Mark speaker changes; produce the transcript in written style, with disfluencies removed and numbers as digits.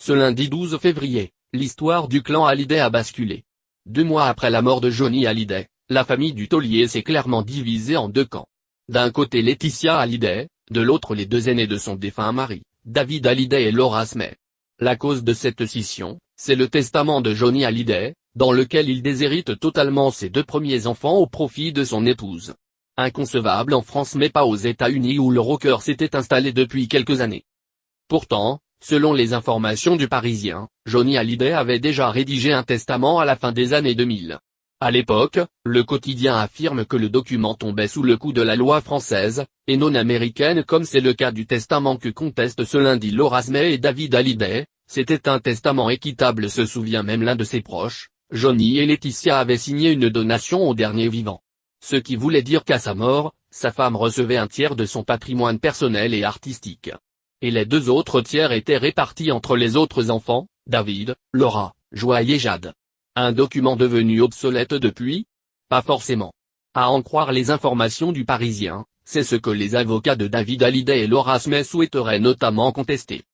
Speaker 1: Ce lundi 12 février, l'histoire du clan Hallyday a basculé. 2 mois après la mort de Johnny Hallyday, la famille du taulier s'est clairement divisée en 2 camps. D'un côté Laetitia Hallyday, de l'autre les 2 aînés de son défunt mari, David Hallyday et Laura Smith. La cause de cette scission, c'est le testament de Johnny Hallyday, dans lequel il déshérite totalement ses 2 premiers enfants au profit de son épouse. Inconcevable en France mais pas aux États-Unis où le rocker s'était installé depuis quelques années. Pourtant, selon les informations du Parisien, Johnny Hallyday avait déjà rédigé un testament à la fin des années 2000. À l'époque, le quotidien affirme que le document tombait sous le coup de la loi française, et non américaine comme c'est le cas du testament que contestent ce lundi Laura Smith et David Hallyday. C'était un testament équitable se souvient même l'un de ses proches. Johnny et Laetitia avaient signé une donation au dernier vivant. Ce qui voulait dire qu'à sa mort, sa femme recevait un tiers de son patrimoine personnel et artistique. Et les 2 autres tiers étaient répartis entre les autres enfants, David, Laura, Joy et Jade. Un document devenu obsolète depuis? Pas forcément. À en croire les informations du Parisien, c'est ce que les avocats de David Hallyday et Laura Smith souhaiteraient notamment contester.